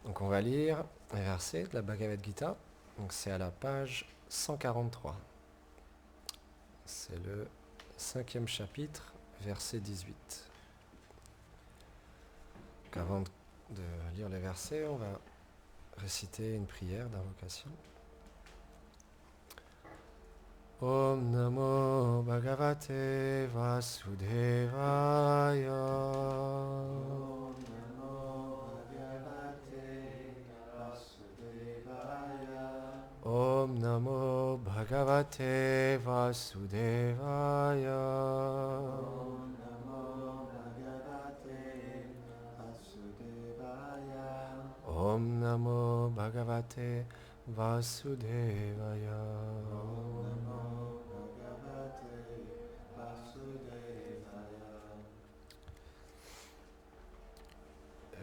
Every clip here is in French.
Donc on va lire les versets de la Bhagavad Gita. Donc c'est à la page 143. C'est le 5e chapitre, verset 18. Donc avant de lire les versets, on va réciter une prière d'invocation. Om Namo Bhagavate Vasudevaya. Om Namo Bhagavate Vasudevaya. Om Namo Bhagavate Vasudevaya. Om Namo Bhagavate Vasudevaya. Om Namo Bhagavate Vasudevaya. Om Namo Bhagavate Vasudevaya.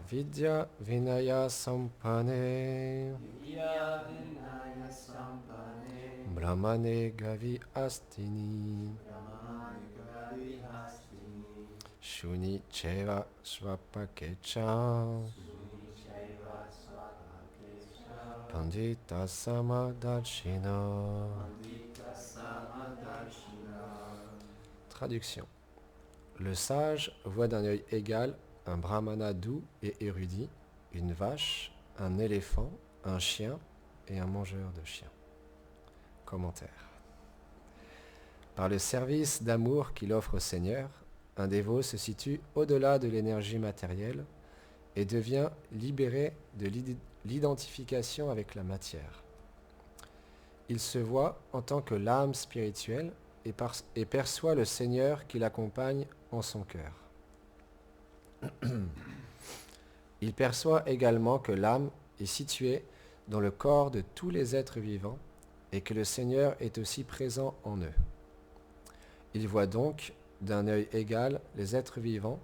Vidya Vinaya Sampane Vidya Vinaya Sampane Brahmane Gavi Astini Brahmane Gavi Hastini Shuni Cheva Svapakecha Sunichaiva Swakakesha Pandita Samadachina. Pandita Samadarshina. Traduction. Le sage voit d'un œil égal un brahmana doux et érudit, une vache, un éléphant, un chien et un mangeur de chiens. Commentaire. Par le service d'amour qu'il offre au Seigneur, un dévot se situe au-delà de l'énergie matérielle et devient libéré de l'identification avec la matière. Il se voit en tant que l'âme spirituelle et perçoit le Seigneur qui l'accompagne en son cœur. Il perçoit également que l'âme est située dans le corps de tous les êtres vivants et que le Seigneur est aussi présent en eux. Il voit donc d'un œil égal les êtres vivants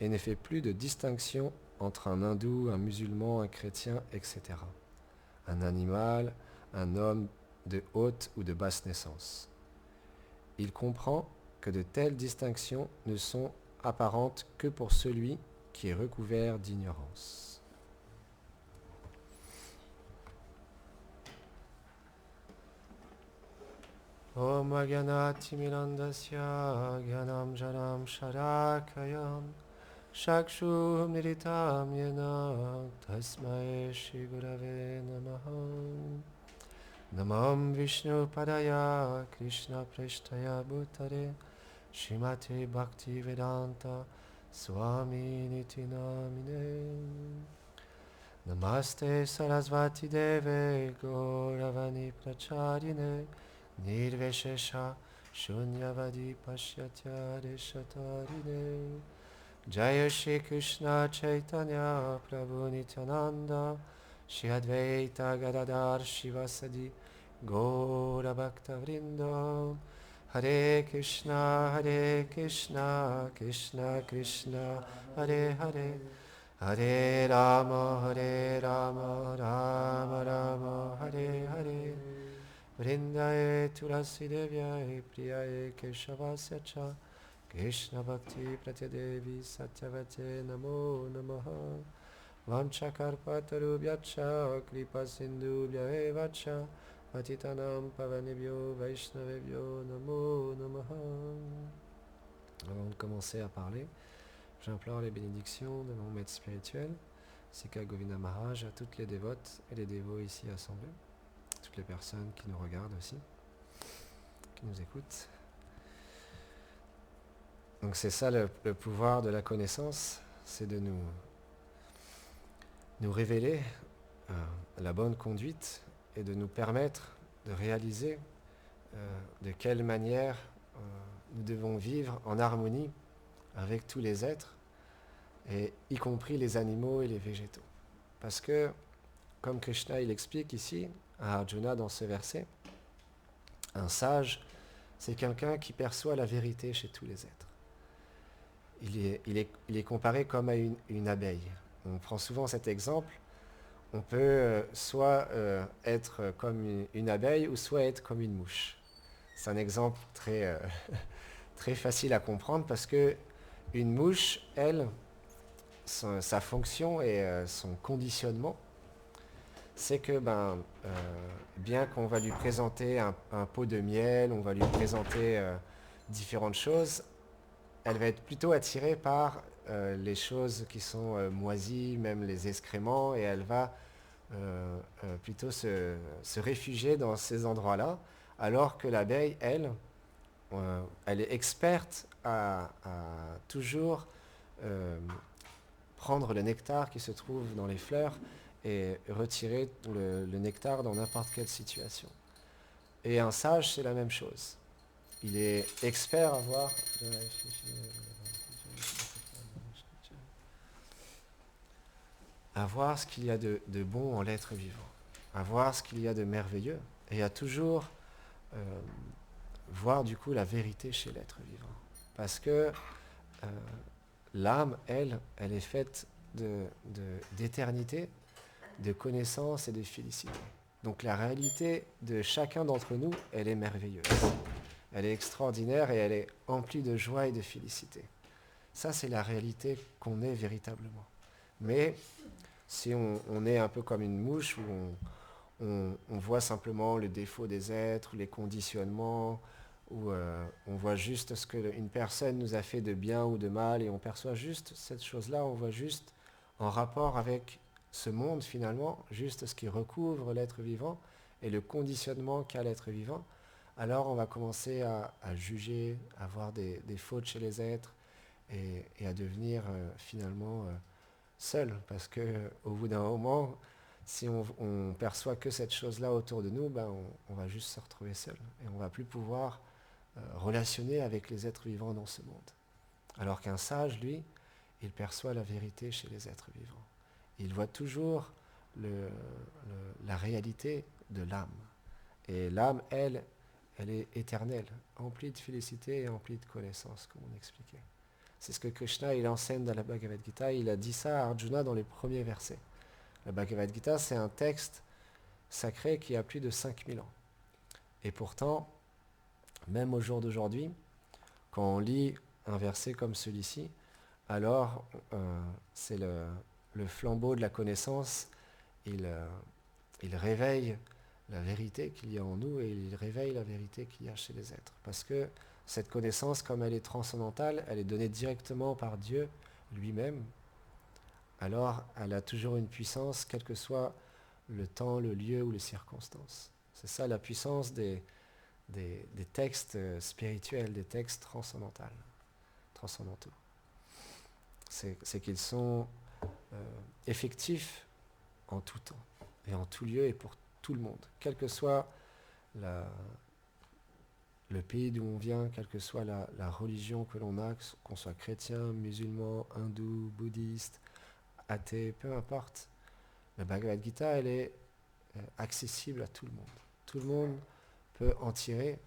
et ne fait plus de distinction entre un hindou, un musulman, un chrétien, etc. Un animal, un homme de haute ou de basse naissance. Il comprend que de telles distinctions ne sont apparentes que pour celui qui est recouvert d'ignorance. Om Agyanati Mirandasya Gyanam Janam Sharakayam Shakshum Niritam Yena Tasmae Shri Gurave Namaham Namam Vishnu Padaya Krishna Preshtaya Bhutare Shrimati Bhakti Vedanta Swami Niti Namine Namaste Sarasvati Deve Gauravani Pracharine Nirveshesha Shunyavadi Pashyatya Reshatarine Jaya Shri Krishna Chaitanya Prabhu Nityananda Shri Advaita Gadadhar Shivasadi Gaura Bhakta Vrinda Hare Krishna Krishna Krishna Hare Hare Hare Rama Rama Rama Hare Hare Vrindaye Tulasi Devyaye Priyaye Keshavasya Cha Krishna Bhakti Pratyadevi Satyavate Namo Namaha Vamchakarpatarubhyacha Kripa Sindhubhya Evacha Patitanam Pavanebhyo Vaishnavebhyo Namo Namaha. Avant de commencer à parler, j'implore les bénédictions de mon maître spirituel, Sika Govinda Maharaj, à toutes les dévotes et les dévots ici assemblés, toutes les personnes qui nous regardent aussi, qui nous écoutent. Donc c'est ça le pouvoir de la connaissance, c'est de nous révéler la bonne conduite et de nous permettre de réaliser de quelle manière nous devons vivre en harmonie avec tous les êtres, et y compris les animaux et les végétaux. Parce que, comme Krishna il explique ici à Arjuna dans ce verset, un sage, c'est quelqu'un qui perçoit la vérité chez tous les êtres. Il est comparé comme à une abeille. On prend souvent cet exemple. On peut soit être comme une abeille ou soit être comme une mouche. C'est un exemple très, très facile à comprendre parce que une mouche, elle, sa fonction et son conditionnement, c'est que bien qu'on va lui présenter un pot de miel, on va lui présenter différentes choses, elle va être plutôt attirée par les choses qui sont moisies, même les excréments, et elle va plutôt se réfugier dans ces endroits-là, alors que l'abeille, elle, elle est experte à toujours prendre le nectar qui se trouve dans les fleurs et retirer le nectar dans n'importe quelle situation. Et un sage, c'est la même chose. Il est expert à voir ce qu'il y a de bon en l'être vivant, à voir ce qu'il y a de merveilleux, et à toujours voir du coup la vérité chez l'être vivant. Parce que l'âme, elle est faite d'éternité, de connaissance et de félicité. Donc la réalité de chacun d'entre nous, elle est merveilleuse. Elle est extraordinaire et elle est emplie de joie et de félicité. Ça, c'est la réalité qu'on est véritablement. Mais si on est un peu comme une mouche où on voit simplement le défaut des êtres, les conditionnements, où on voit juste ce qu'une personne nous a fait de bien ou de mal et on perçoit juste cette chose-là, on voit juste en rapport avec ce monde finalement, juste ce qui recouvre l'être vivant et le conditionnement qu'a l'être vivant, alors on va commencer à juger, à voir des fautes chez les êtres et à devenir finalement seul, parce que au bout d'un moment, si on perçoit que cette chose-là autour de nous, on va juste se retrouver seul et on va plus pouvoir relationner avec les êtres vivants dans ce monde. Alors qu'un sage, lui, il perçoit la vérité chez les êtres vivants. Il voit toujours la réalité de l'âme. Et l'âme, elle est éternelle, emplie de félicité et emplie de connaissance, comme on expliquait. C'est ce que Krishna il enseigne dans la Bhagavad Gita. Il a dit ça à Arjuna dans les premiers versets. La Bhagavad Gita, c'est un texte sacré qui a plus de 5000 ans. Et pourtant, même au jour d'aujourd'hui, quand on lit un verset comme celui-ci, alors c'est le flambeau de la connaissance. Il réveille la vérité qu'il y a en nous et il réveille la vérité qu'il y a chez les êtres. Parce que cette connaissance, comme elle est transcendantale, elle est donnée directement par Dieu lui-même. Alors, elle a toujours une puissance, quel que soit le temps, le lieu ou les circonstances. C'est ça la puissance des textes spirituels, des textes transcendantaux. C'est qu'ils sont effectifs en tout temps et en tout lieu et pour tout le monde, quel que soit le pays d'où on vient, quelle que soit la religion que l'on a, qu'on soit chrétien, musulman, hindou, bouddhiste, athée, peu importe. La Bhagavad Gita, elle est accessible à tout le monde. Tout le monde peut en tirer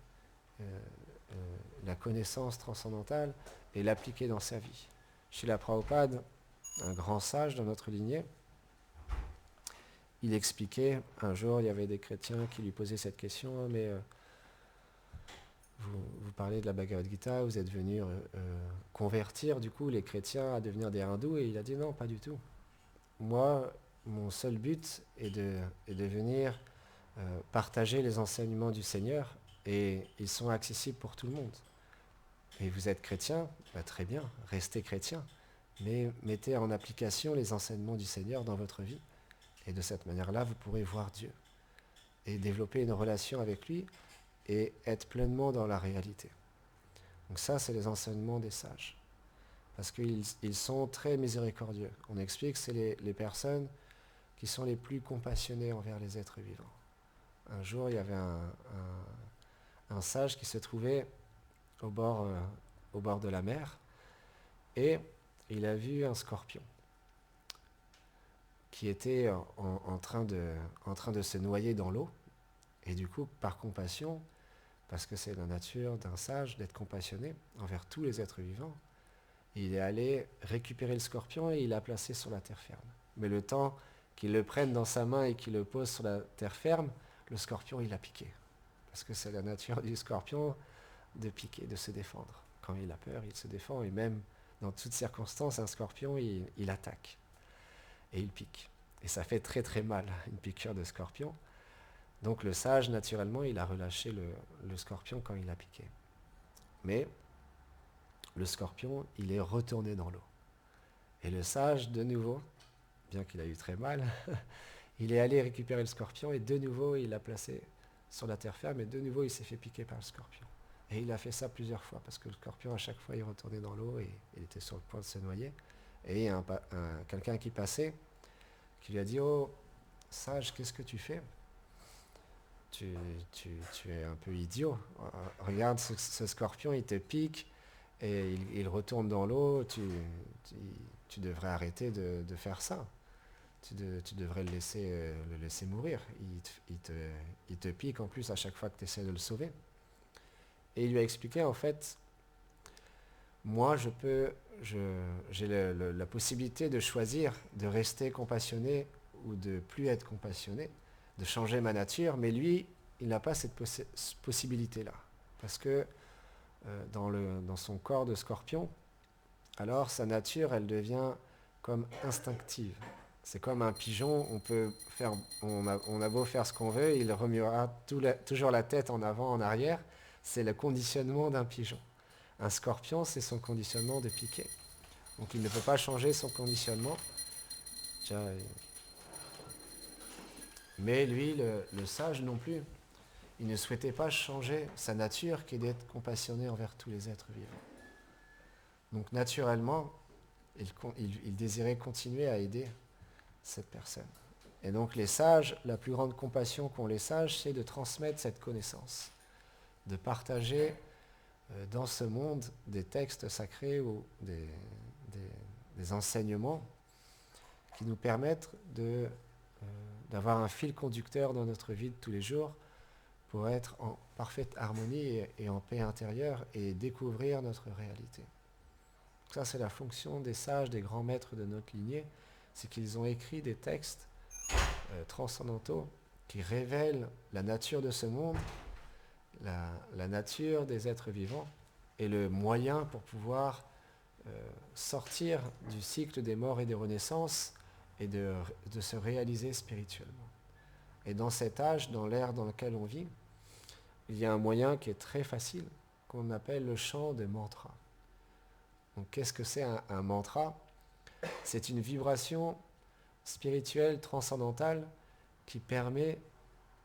la connaissance transcendantale et l'appliquer dans sa vie. Srila Prabhupada, un grand sage dans notre lignée, il expliquait, un jour il y avait des chrétiens qui lui posaient cette question, mais vous parlez de la Bhagavad Gita, vous êtes venus convertir du coup les chrétiens à devenir des hindous, et il a dit non, pas du tout. Moi, mon seul but est de venir partager les enseignements du Seigneur, et ils sont accessibles pour tout le monde. Et vous êtes chrétien, très bien, restez chrétien, mais mettez en application les enseignements du Seigneur dans votre vie. Et de cette manière-là, vous pourrez voir Dieu et développer une relation avec lui et être pleinement dans la réalité. Donc ça, c'est les enseignements des sages. Parce qu'ils sont très miséricordieux. On explique que c'est les personnes qui sont les plus compassionnées envers les êtres vivants. Un jour, il y avait un sage qui se trouvait au bord de la mer et il a vu un scorpion qui était en train de se noyer dans l'eau. Et du coup, par compassion, parce que c'est la nature d'un sage d'être compassionné envers tous les êtres vivants, il est allé récupérer le scorpion et il l'a placé sur la terre ferme. Mais le temps qu'il le prenne dans sa main et qu'il le pose sur la terre ferme, le scorpion, il a piqué. Parce que c'est la nature du scorpion de piquer, de se défendre. Quand il a peur, il se défend. Et même dans toutes circonstances, un scorpion, il attaque. Et il pique. Et ça fait très très mal, une piqûre de scorpion. Donc le sage, naturellement, il a relâché le scorpion quand il a piqué. Mais le scorpion, il est retourné dans l'eau. Et le sage, de nouveau, bien qu'il a eu très mal, il est allé récupérer le scorpion et de nouveau, il l'a placé sur la terre ferme et de nouveau, il s'est fait piquer par le scorpion. Et il a fait ça plusieurs fois parce que le scorpion, à chaque fois, il retournait dans l'eau et il était sur le point de se noyer. Et il y a quelqu'un qui passait, qui lui a dit « Oh, sage, qu'est-ce que tu fais ? Tu es un peu idiot. Regarde ce scorpion, il te pique et il retourne dans l'eau. Tu devrais arrêter de faire ça. Tu devrais le laisser mourir. Il te pique en plus à chaque fois que tu essaies de le sauver. » Et il lui a expliqué, en fait, moi, j'ai la possibilité de choisir de rester compassionné ou de plus être compassionné, de changer ma nature, mais lui, il n'a pas cette possibilité-là. Parce que dans son corps de scorpion, alors sa nature, elle devient comme instinctive. C'est comme un pigeon, on a beau faire ce qu'on veut, il remuera toujours la tête en avant, en arrière. C'est le conditionnement d'un pigeon. Un scorpion, c'est son conditionnement de piquer. Donc il ne peut pas changer son conditionnement. Mais lui, le sage non plus, il ne souhaitait pas changer sa nature qui est d'être compassionné envers tous les êtres vivants. Donc naturellement, il désirait continuer à aider cette personne. Et donc les sages, la plus grande compassion qu'ont les sages, c'est de transmettre cette connaissance, de partager dans ce monde des textes sacrés ou des enseignements qui nous permettent d'avoir un fil conducteur dans notre vie de tous les jours pour être en parfaite harmonie et en paix intérieure et découvrir notre réalité. Ça, c'est la fonction des sages, des grands maîtres de notre lignée, c'est qu'ils ont écrit des textes transcendantaux qui révèlent la nature de ce monde, la nature des êtres vivants et le moyen pour pouvoir sortir du cycle des morts et des renaissances et de se réaliser spirituellement. Et dans cet âge, dans l'ère dans lequel on vit, il y a un moyen qui est très facile, qu'on appelle le chant des mantras. Donc qu'est-ce que c'est un mantra ? C'est une vibration spirituelle, transcendantale, qui permet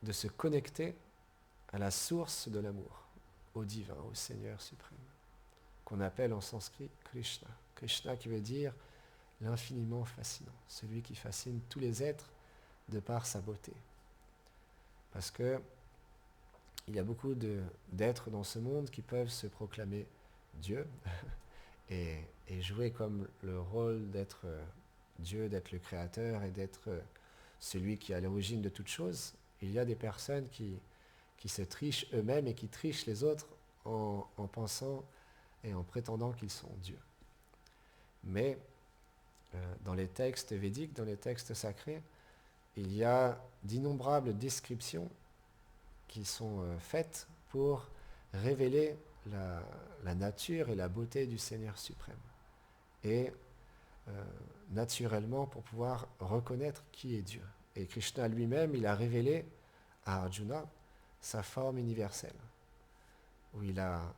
de se connecter à la source de l'amour, au divin, au Seigneur suprême, qu'on appelle en sanskrit Krishna. Krishna qui veut dire l'infiniment fascinant, celui qui fascine tous les êtres de par sa beauté. Parce que il y a beaucoup d'êtres dans ce monde qui peuvent se proclamer Dieu et jouer comme le rôle d'être Dieu, d'être le Créateur et d'être celui qui est à l'origine de toute chose. Il y a des personnes qui se trichent eux-mêmes et qui trichent les autres en pensant et en prétendant qu'ils sont Dieu. Mais dans les textes védiques, dans les textes sacrés, il y a d'innombrables descriptions qui sont faites pour révéler la nature et la beauté du Seigneur suprême. Et naturellement pour pouvoir reconnaître qui est Dieu. Et Krishna lui-même, il a révélé à Arjuna sa forme universelle, où il a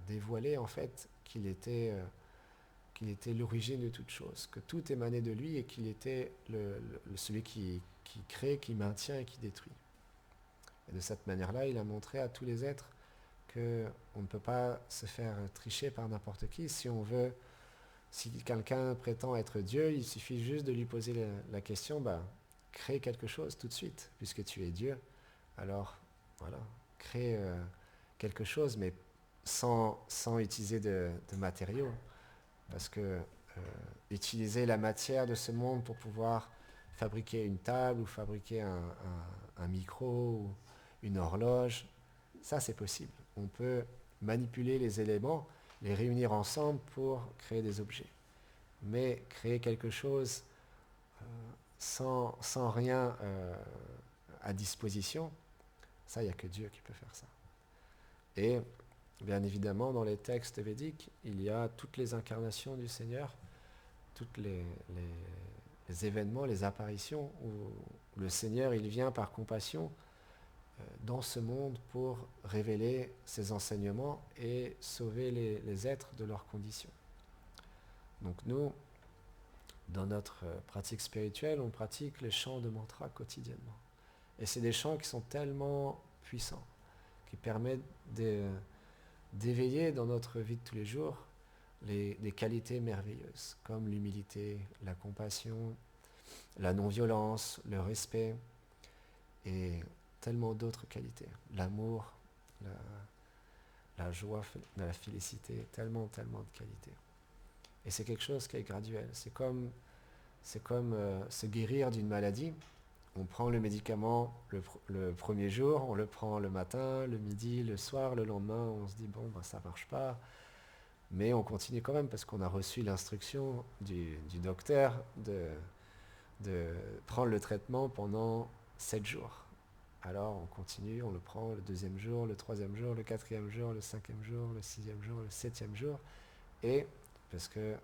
dévoilé en fait qu'il était l'origine de toute chose, que tout émanait de lui et qu'il était celui qui crée, qui maintient et qui détruit. Et de cette manière-là, il a montré à tous les êtres qu'on ne peut pas se faire tricher par n'importe qui. Si quelqu'un prétend être Dieu, il suffit juste de lui poser la question, crée quelque chose tout de suite, puisque tu es Dieu. Alors, voilà, crée quelque chose, mais sans utiliser de matériaux. Parce que utiliser la matière de ce monde pour pouvoir fabriquer une table ou fabriquer un micro ou une horloge, ça c'est possible. On peut manipuler les éléments, les réunir ensemble pour créer des objets. Mais créer quelque chose sans rien à disposition, ça, il n'y a que Dieu qui peut faire ça. Et bien évidemment, dans les textes védiques, il y a toutes les incarnations du Seigneur, toutes les les événements, les apparitions, où le Seigneur, il vient par compassion dans ce monde pour révéler ses enseignements et sauver les êtres de leurs conditions. Donc nous, dans notre pratique spirituelle, on pratique les chants de mantra quotidiennement. Et c'est des chants qui sont tellement puissants, qui permettent d'éveiller dans notre vie de tous les jours des qualités merveilleuses, comme l'humilité, la compassion, la non-violence, le respect, et tellement d'autres qualités. L'amour, la joie, la félicité, tellement de qualités. Et c'est quelque chose qui est graduel. C'est comme se guérir d'une maladie. On prend le médicament le premier jour, on le prend le matin, le midi, le soir, le lendemain, on se dit bon, ben, ça marche pas. Mais on continue quand même parce qu'on a reçu l'instruction du docteur de prendre le traitement pendant 7 jours. Alors on continue, on le prend le deuxième jour, le troisième jour, le quatrième jour, le cinquième jour, le sixième jour, le septième jour. Et parce que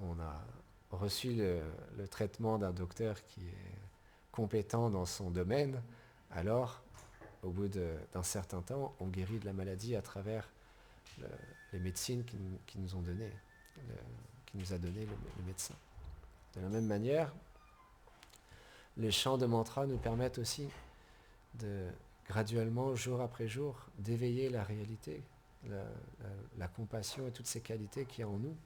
on a reçu le traitement d'un docteur qui est compétent dans son domaine, alors au bout d'un certain temps, on guérit de la maladie à travers les médecines qui nous ont donné, qui nous a donné le médecin. De la même manière, les chants de mantra nous permettent aussi de graduellement, jour après jour, d'éveiller la réalité, la compassion et toutes ces qualités qu'il y a en nous,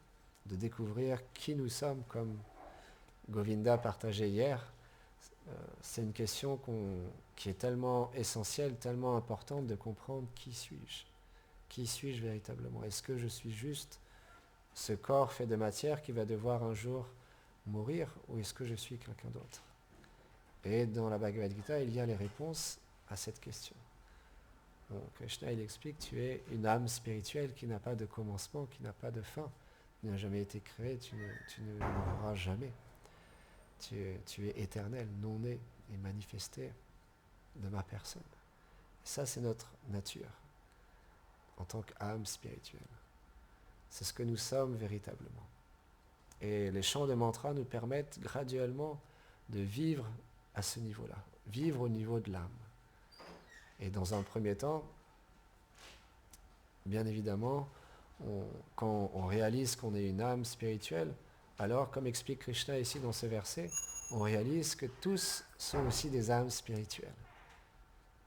de découvrir qui nous sommes, comme Govinda partageait hier. C'est une question qui est tellement essentielle, tellement importante de comprendre qui suis-je. Qui suis-je véritablement? Est-ce que je suis juste ce corps fait de matière qui va devoir un jour mourir, ou est-ce que je suis quelqu'un d'autre? Et dans la Bhagavad Gita, il y a les réponses à cette question. Donc, Krishna, il explique, tu es une âme spirituelle qui n'a pas de commencement, qui n'a pas de fin, qui n'a jamais été créée, tu ne mourras jamais. Tu es éternel, non né et manifesté de ma personne. Ça, c'est notre nature en tant qu'âme spirituelle. C'est ce que nous sommes véritablement. Et les chants de mantra nous permettent graduellement de vivre à ce niveau-là, vivre au niveau de l'âme. Et dans un premier temps, bien évidemment, quand on réalise qu'on est une âme spirituelle, alors, comme explique Krishna ici dans ce verset, on réalise que tous sont aussi des âmes spirituelles.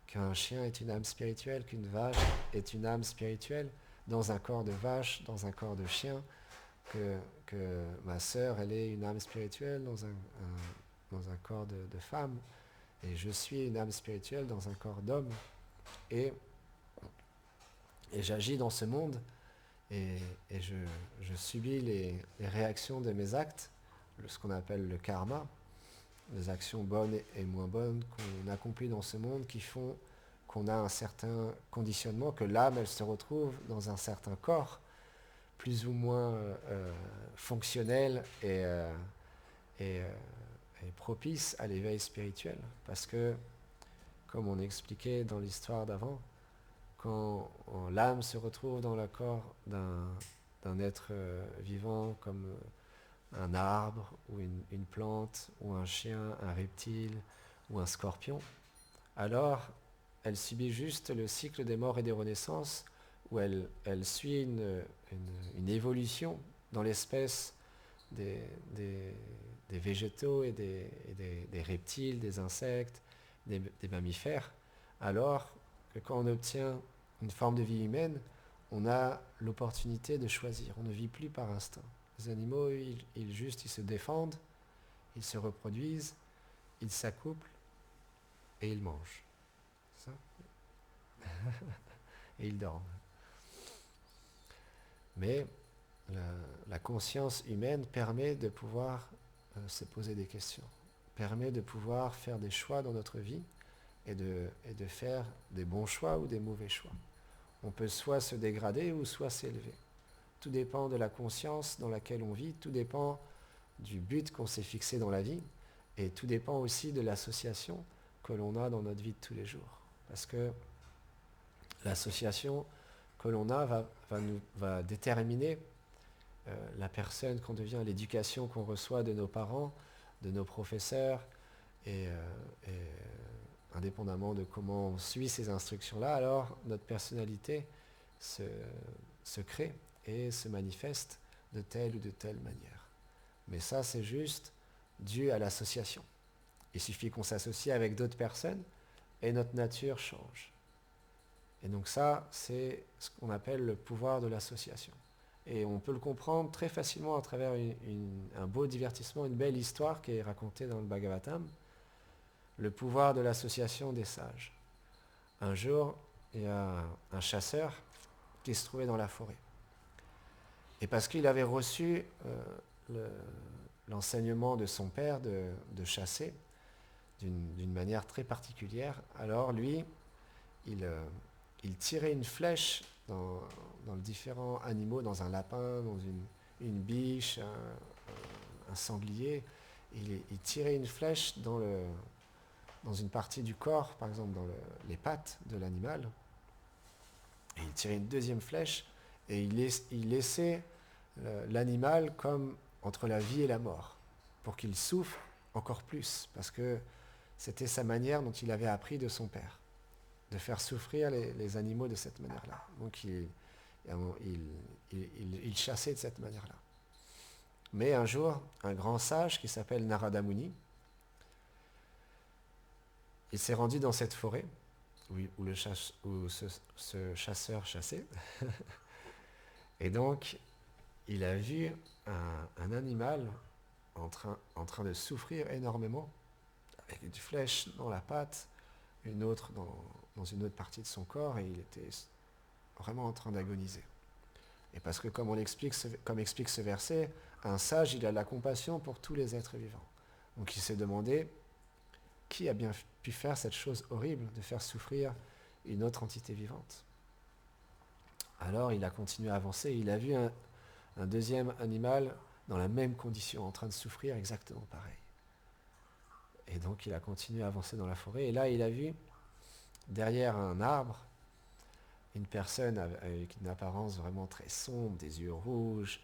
Qu'un chien est une âme spirituelle, qu'une vache est une âme spirituelle, dans un corps de vache, dans un corps de chien, que ma sœur, elle est une âme spirituelle dans un corps de femme, et je suis une âme spirituelle dans un corps d'homme, et j'agis dans ce monde, et je subis les réactions de mes actes, ce qu'on appelle le karma, les actions bonnes et moins bonnes qu'on accomplit dans ce monde qui font qu'on a un certain conditionnement, que l'âme, elle se retrouve dans un certain corps, plus ou moins fonctionnel et propice à l'éveil spirituel. Parce que, comme on expliquait dans l'histoire d'avant, quand l'âme se retrouve dans le corps d'un être vivant comme un arbre ou une plante ou un chien, un reptile ou un scorpion, alors elle subit juste le cycle des morts et des renaissances, où elle suit une évolution dans l'espèce des végétaux et des reptiles, des insectes, des mammifères, alors que quand on obtient une forme de vie humaine, on a l'opportunité de choisir. On ne vit plus par instinct. Les animaux, ils se défendent, ils se reproduisent, ils s'accouplent et ils mangent. Ça et ils dorment. Mais la conscience humaine permet de pouvoir se poser des questions, permet de pouvoir faire des choix dans notre vie et de faire des bons choix ou des mauvais choix. On peut soit se dégrader ou soit s'élever. Tout dépend de la conscience dans laquelle on vit, tout dépend du but qu'on s'est fixé dans la vie, et tout dépend aussi de l'association que l'on a dans notre vie de tous les jours. Parce que l'association que l'on a va déterminer la personne qu'on devient, l'éducation qu'on reçoit de nos parents, de nos professeurs, et indépendamment de comment on suit ces instructions-là, alors notre personnalité se crée et se manifeste de telle ou de telle manière. Mais ça, c'est juste dû à l'association. Il suffit qu'on s'associe avec d'autres personnes et notre nature change. Et donc ça, c'est ce qu'on appelle le pouvoir de l'association. Et on peut le comprendre très facilement à travers un beau divertissement, une belle histoire qui est racontée dans le Bhagavatam, le pouvoir de l'association des sages. Un jour, il y a un chasseur qui se trouvait dans la forêt. Et parce qu'il avait reçu l'enseignement de son père de chasser d'une manière très particulière, alors lui, il tirait une flèche dans les différents animaux, dans un lapin, dans une biche, un sanglier. Il tirait une flèche dans une partie du corps, par exemple dans les pattes de l'animal. Et il tirait une deuxième flèche et il laissait l'animal comme entre la vie et la mort, pour qu'il souffre encore plus, parce que c'était sa manière dont il avait appris de son père, de faire souffrir les animaux de cette manière-là. Donc il chassait de cette manière-là. Mais un jour, un grand sage qui s'appelle Narada Muni, il s'est rendu dans cette forêt où ce chasseur chassait. Et donc, il a vu un animal en train de souffrir énormément, avec une flèche dans la patte, une autre dans une autre partie de son corps, et il était vraiment en train d'agoniser. Et parce que, comme explique ce verset, un sage, il a la compassion pour tous les êtres vivants. Donc il s'est demandé, qui a bien pu faire cette chose horrible de faire souffrir une autre entité vivante? Alors il a continué à avancer, il a vu un deuxième animal dans la même condition, en train de souffrir exactement pareil. Et donc il a continué à avancer dans la forêt, et là il a vu, derrière un arbre, une personne avec une apparence vraiment très sombre, des yeux rouges,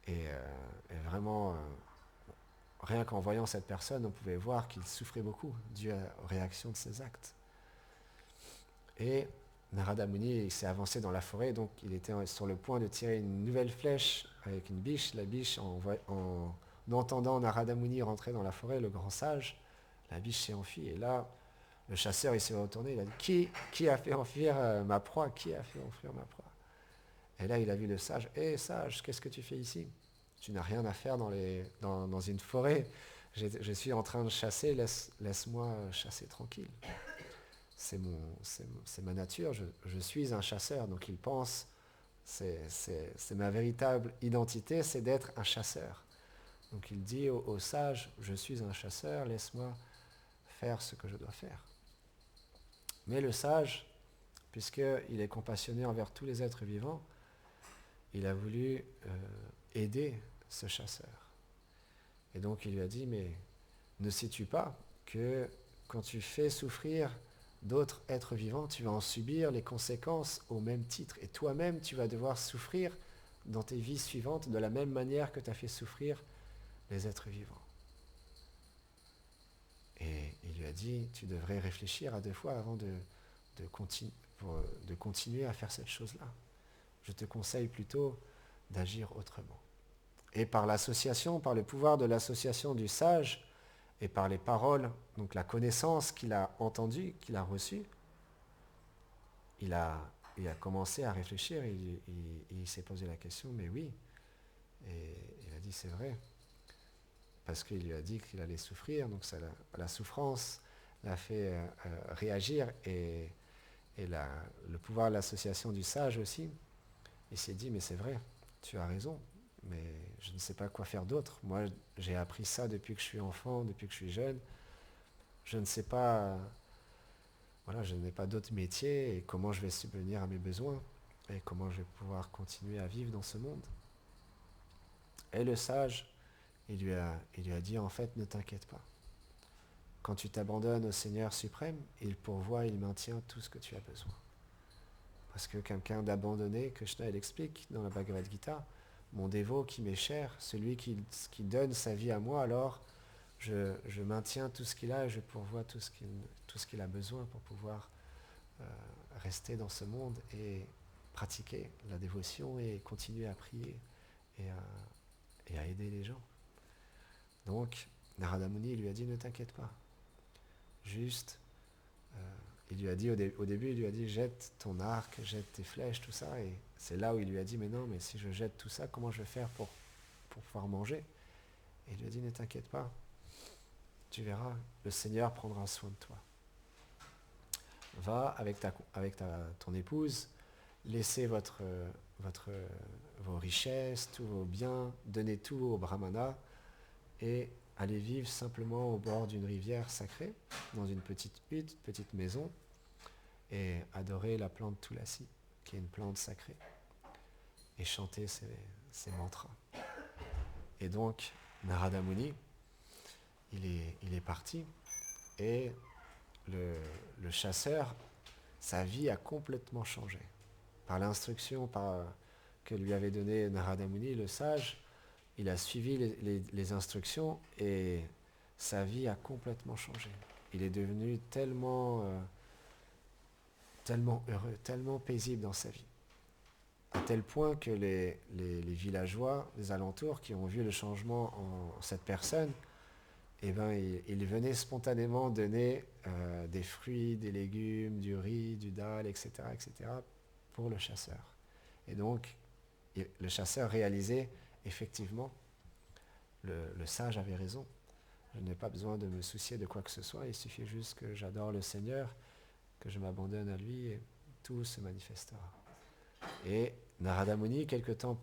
et vraiment, rien qu'en voyant cette personne, on pouvait voir qu'il souffrait beaucoup dû aux réactions de ses actes. Et Narada Muni il s'est avancé dans la forêt, donc il était sur le point de tirer une nouvelle flèche avec une biche. La biche, en entendant Narada Muni rentrer dans la forêt, le grand sage, la biche s'est enfuie. Et là, le chasseur, il s'est retourné, il a dit, qui a fait enfuir ma proie? Qui a fait enfuir ma proie? Et là, il a vu le sage. Hé, sage, qu'est-ce que tu fais ici? Tu n'as rien à faire dans une forêt. Je suis en train de chasser, laisse-moi chasser tranquille. C'est ma nature, je suis un chasseur. Donc il pense, c'est ma véritable identité, c'est d'être un chasseur. Donc il dit au sage, je suis un chasseur, laisse-moi faire ce que je dois faire. Mais le sage, puisqu'il est compassionné envers tous les êtres vivants, il a voulu aider ce chasseur. Et donc il lui a dit, mais ne sais-tu pas que quand tu fais souffrir d'autres êtres vivants, tu vas en subir les conséquences au même titre. Et toi-même, tu vas devoir souffrir dans tes vies suivantes de la même manière que tu as fait souffrir les êtres vivants. Et il lui a dit, tu devrais réfléchir à 2 fois avant de continuer à faire cette chose-là. Je te conseille plutôt d'agir autrement. Et par l'association, par le pouvoir de l'association du sage, et par les paroles, donc la connaissance qu'il a entendue, qu'il a reçue, il a commencé à réfléchir, il s'est posé la question, mais oui, et il a dit c'est vrai, parce qu'il lui a dit qu'il allait souffrir, donc la souffrance l'a fait réagir, et le pouvoir de l'association du sage aussi, il s'est dit mais c'est vrai, tu as raison, mais je ne sais pas quoi faire d'autre. Moi, j'ai appris ça depuis que je suis enfant, depuis que je suis jeune. Je ne sais pas, je n'ai pas d'autre métier et comment je vais subvenir à mes besoins et comment je vais pouvoir continuer à vivre dans ce monde. Et le sage, il lui a dit, en fait, ne t'inquiète pas. Quand tu t'abandonnes au Seigneur suprême, il pourvoit, il maintient tout ce que tu as besoin. Parce que quelqu'un d'abandonné, Krishna il explique dans la Bhagavad Gita, mon dévot qui m'est cher, celui qui donne sa vie à moi, alors je maintiens tout ce qu'il a et je pourvois tout ce qu'il a besoin pour pouvoir rester dans ce monde et pratiquer la dévotion et continuer à prier et à aider les gens. Donc, Narada Muni lui a dit, ne t'inquiète pas. Juste, il lui a dit, au début, il lui a dit, jette ton arc, jette tes flèches, tout ça. Et c'est là où il lui a dit, mais non, mais si je jette tout ça, comment je vais faire pour pouvoir manger? Et il lui a dit, ne t'inquiète pas. Tu verras, le Seigneur prendra soin de toi. Va avec ton épouse, laissez vos richesses, tous vos biens, donnez tout au brahmana et allez vivre simplement au bord d'une rivière sacrée, dans une petite hutte, petite maison, et adorer la plante Tulasi, qui est une plante sacrée, et chanter ces mantras. Et donc, Narada Muni, il est parti, et le chasseur, sa vie a complètement changé. Par l'instruction que lui avait donnée Narada Muni, le sage, il a suivi les instructions et sa vie a complètement changé. Il est devenu tellement heureux, tellement paisible dans sa vie. À tel point que les villageois des alentours qui ont vu le changement en cette personne, eh ben, ils venaient spontanément donner des fruits, des légumes, du riz, du dal, etc., pour le chasseur. Et donc, le chasseur réalisait effectivement, le sage avait raison. Je n'ai pas besoin de me soucier de quoi que ce soit, il suffit juste que j'adore le Seigneur, que je m'abandonne à lui et tout se manifestera. Et Narada Muni, quelque temps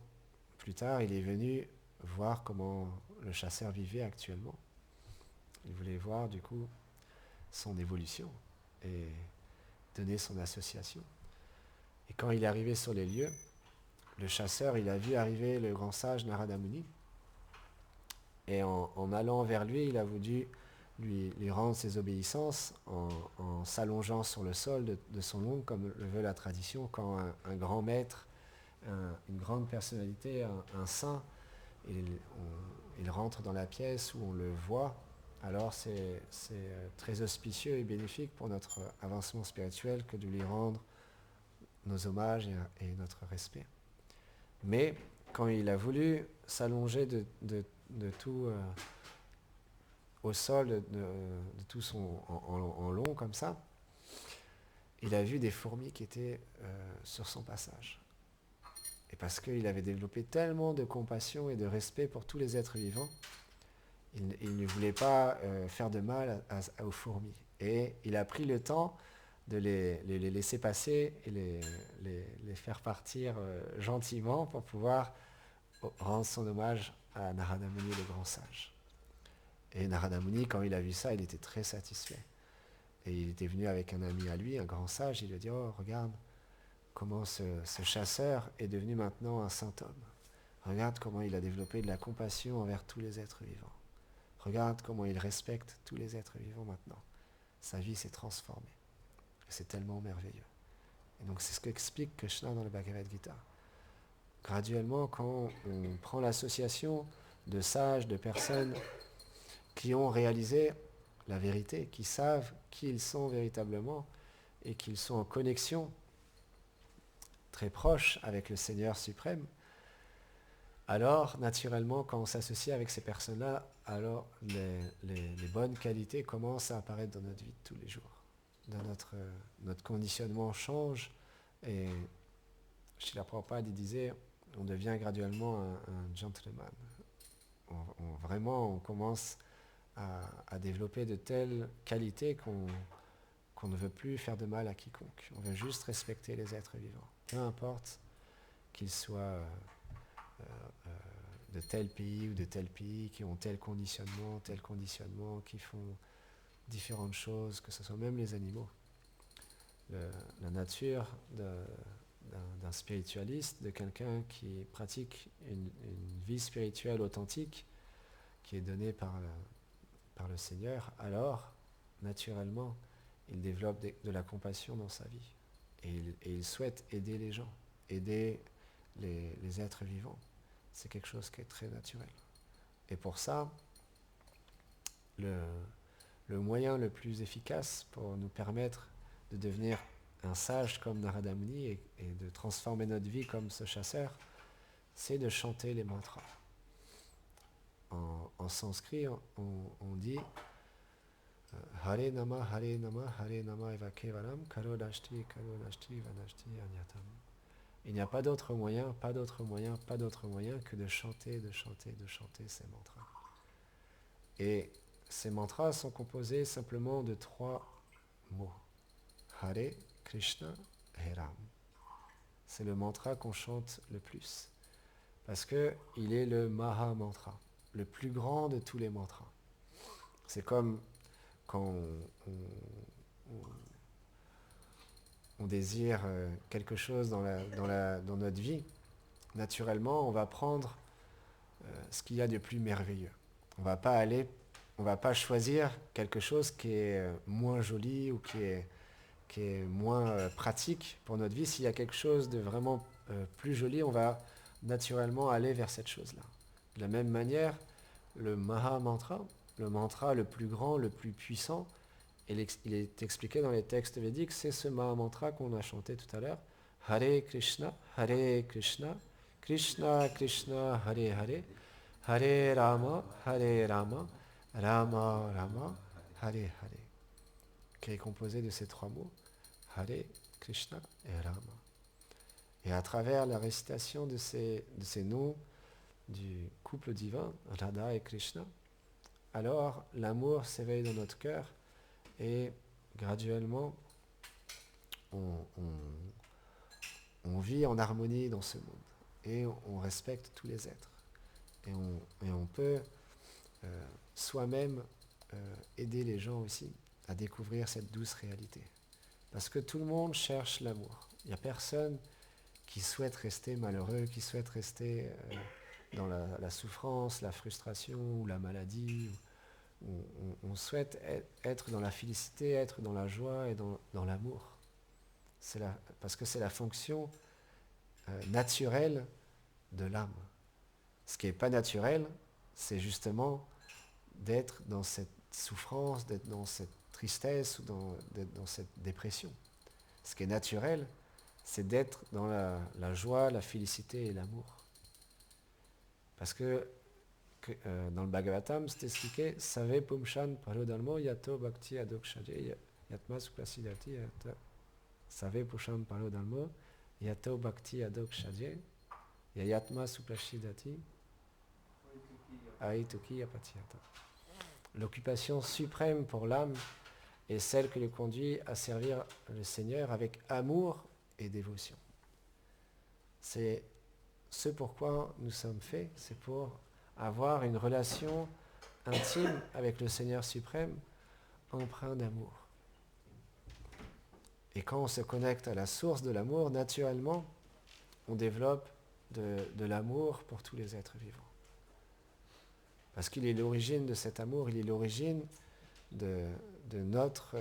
plus tard, il est venu voir comment le chasseur vivait actuellement. Il voulait voir du coup son évolution et donner son association. Et quand il est arrivé sur les lieux, le chasseur, il a vu arriver le grand sage Narada Muni. Et en allant vers lui, il a voulu lui rendre ses obéissances en s'allongeant sur le sol de son ombre, comme le veut la tradition, quand un grand maître, une grande personnalité, un saint, il rentre dans la pièce où on le voit, alors c'est très auspicieux et bénéfique pour notre avancement spirituel que de lui rendre nos hommages et notre respect. Mais quand il a voulu s'allonger de tout au sol, de tout en long comme ça, il a vu des fourmis qui étaient sur son passage. Et parce qu'il avait développé tellement de compassion et de respect pour tous les êtres vivants, il ne voulait pas faire de mal aux fourmis. Et il a pris le temps de les laisser passer et les faire partir gentiment pour pouvoir rendre son hommage à Narada Muni, le grand sage. Et Narada Muni, quand il a vu ça, il était très satisfait. Et il était venu avec un ami à lui, un grand sage, il lui a dit, oh, regarde comment ce chasseur est devenu maintenant un saint homme. Regarde comment il a développé de la compassion envers tous les êtres vivants. Regarde comment il respecte tous les êtres vivants maintenant. Sa vie s'est transformée. Et c'est tellement merveilleux. Et donc c'est ce qu'explique Krishna dans le Bhagavad Gita. Graduellement, quand on prend l'association de sages, de personnes qui ont réalisé la vérité, qui savent qui ils sont véritablement et qu'ils sont en connexion très proche avec le Seigneur suprême, alors naturellement quand on s'associe avec ces personnes-là, alors les bonnes qualités commencent à apparaître dans notre vie de tous les jours. Dans notre conditionnement change et Srila Prabhupada disait on devient graduellement un gentleman. Vraiment on commence à développer de telles qualités qu'on ne veut plus faire de mal à quiconque. On veut juste respecter les êtres vivants. Peu importe qu'ils soient de tel pays ou de tel pays, qui ont tel conditionnement, qui font différentes choses, que ce soit même les animaux. La nature d'un spiritualiste, de quelqu'un qui pratique une vie spirituelle authentique, qui est donnée par le Seigneur, alors, naturellement, il développe de la compassion dans sa vie. Et il souhaite aider les gens, aider les êtres vivants. C'est quelque chose qui est très naturel. Et pour ça, le moyen le plus efficace pour nous permettre de devenir un sage comme Narada Muni et de transformer notre vie comme ce chasseur, c'est de chanter les mantras. En sanskrit, on dit Hare Nama, Hare Nama, Hare Nama Eva Kevalam, Karo Nashti, Vanashti, Anyatam. Il n'y a pas d'autre moyen, pas d'autre moyen, pas d'autre moyen que de chanter, de chanter, de chanter ces mantras. Et ces mantras sont composés simplement de 3 mots. Hare, Krishna et Ram. C'est le mantra qu'on chante le plus. Parce qu'il est le Maha Mantra, le plus grand de tous les mantras. C'est comme quand on désire quelque chose dans notre vie, naturellement, on va prendre ce qu'il y a de plus merveilleux. On va pas choisir quelque chose qui est moins joli ou qui est moins pratique pour notre vie. S'il y a quelque chose de vraiment plus joli, on va naturellement aller vers cette chose-là. De la même manière, le Maha Mantra, le mantra le plus grand, le plus puissant, il est expliqué dans les textes védiques, c'est ce Maha Mantra qu'on a chanté tout à l'heure. Hare Krishna, Krishna Krishna, Hare Hare, Hare Rama, Rama Rama, Hare Hare, qui est composé de ces 3 mots, Hare, Krishna et Rama. Et à travers la récitation de ces noms du couple divin, Radha et Krishna, alors l'amour s'éveille dans notre cœur et graduellement on vit en harmonie dans ce monde et on respecte tous les êtres. Et on peut soi-même aider les gens aussi à découvrir cette douce réalité. Parce que tout le monde cherche l'amour. Il n'y a personne qui souhaite rester malheureux, qui souhaite rester dans la souffrance, la frustration ou la maladie. On souhaite être dans la félicité, être dans la joie et dans l'amour. Parce que c'est la fonction naturelle de l'âme. Ce qui n'est pas naturel, c'est justement d'être dans cette souffrance, d'être dans cette tristesse ou d'être dans cette dépression. Ce qui est naturel, c'est d'être dans la joie, la félicité et l'amour. Parce que dans le Bhagavatam, c'est expliqué Save Pumshan Parodalmo Yato Bhakti Adokshaje Yatma Suklasidati Save Pumshan Parodalmo Yato Bhakti Adokshaje Yatma Suklashidati Aituki Yapatiyata. L'occupation suprême pour l'âme est celle qui le conduit à servir le Seigneur avec amour et dévotion. C'est ce pourquoi nous sommes faits, c'est pour avoir une relation intime avec le Seigneur suprême, empreinte d'amour. Et quand on se connecte à la source de l'amour, naturellement, on développe de l'amour pour tous les êtres vivants. Parce qu'il est l'origine de cet amour, il est l'origine de notre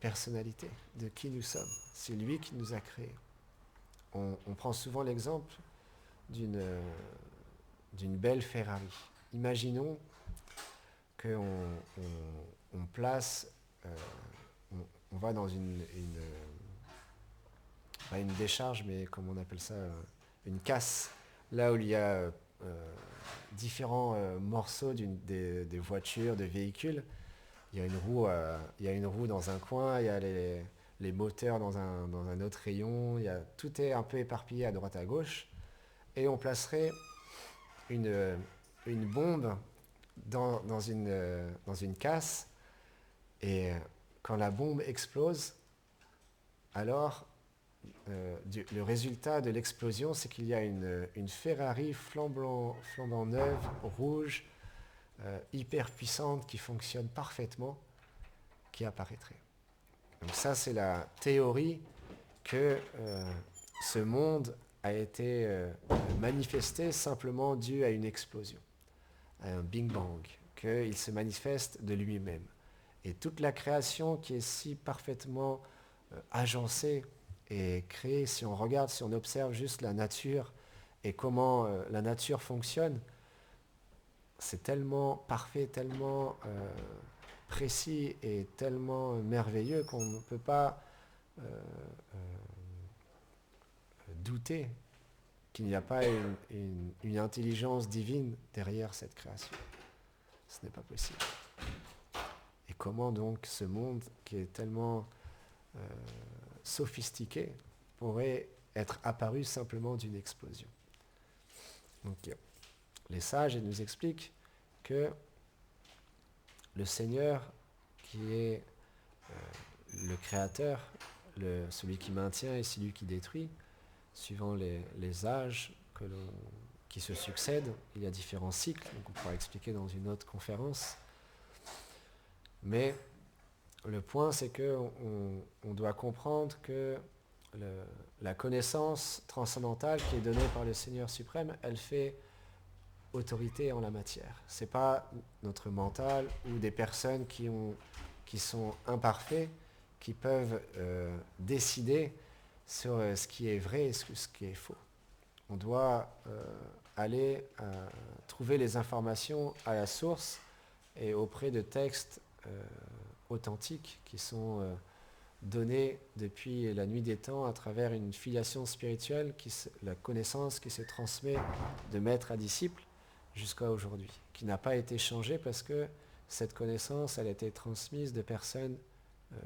personnalité, de qui nous sommes. C'est lui qui nous a créés. On prend souvent l'exemple d'une belle Ferrari. Imaginons qu'on place, on va dans une décharge, mais comment on appelle ça, une casse, là où il y a différents morceaux des voitures, des véhicules. Il y a une roue dans un coin, il y a les moteurs dans un autre rayon, tout est un peu éparpillé à droite à gauche, et on placerait une bombe dans une casse, et quand la bombe explose, alors le résultat de l'explosion, c'est qu'il y a une Ferrari flambant neuve, rouge, hyper puissante, qui fonctionne parfaitement, qui apparaîtrait. Donc ça, c'est la théorie que ce monde a été manifesté simplement dû à une explosion, à un Big Bang, qu'il se manifeste de lui-même. Et toute la création qui est si parfaitement agencée et créée, si on regarde, si on observe juste la nature et comment la nature fonctionne, c'est tellement parfait, tellement précis et tellement merveilleux qu'on ne peut pas douter qu'il n'y a pas une intelligence divine derrière cette création. Ce n'est pas possible. Et comment donc ce monde qui est tellement sophistiqué pourrait être apparu simplement d'une explosion? Donc, les sages nous expliquent que le Seigneur, qui est le créateur, celui qui maintient et celui qui détruit, suivant les âges qui se succèdent, il y a différents cycles, donc on pourra expliquer dans une autre conférence. Mais le point, c'est qu'on doit comprendre que la connaissance transcendantale qui est donnée par le Seigneur suprême, elle fait autorité en la matière. Ce n'est pas notre mental ou des personnes qui sont imparfaits qui peuvent décider sur ce qui est vrai et ce qui est faux. On doit aller trouver les informations à la source et auprès de textes authentiques qui sont donnés depuis la nuit des temps à travers une filiation spirituelle, la connaissance qui se transmet de maître à disciple jusqu'à aujourd'hui, qui n'a pas été changée parce que cette connaissance, elle a été transmise de personnes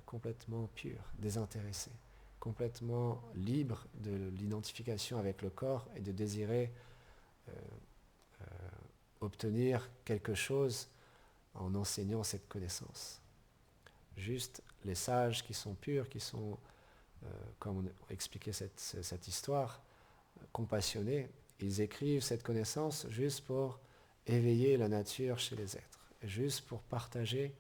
complètement pures, désintéressées, complètement libres de l'identification avec le corps et de désirer obtenir quelque chose en enseignant cette connaissance. Juste les sages qui sont purs, qui sont, comme on a expliqué cette histoire, compassionnés, ils écrivent cette connaissance juste pour éveiller la nature chez les êtres, juste pour partager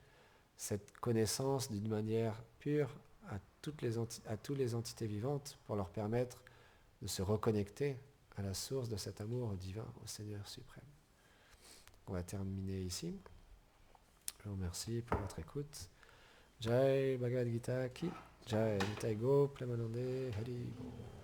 cette connaissance d'une manière pure à toutes les entités vivantes, pour leur permettre de se reconnecter à la source de cet amour divin, au Seigneur suprême. On va terminer ici. Je vous remercie pour votre écoute. Jai Bhagavad Gita Ki Jai, Nitai Go, Premanande Hari Bo.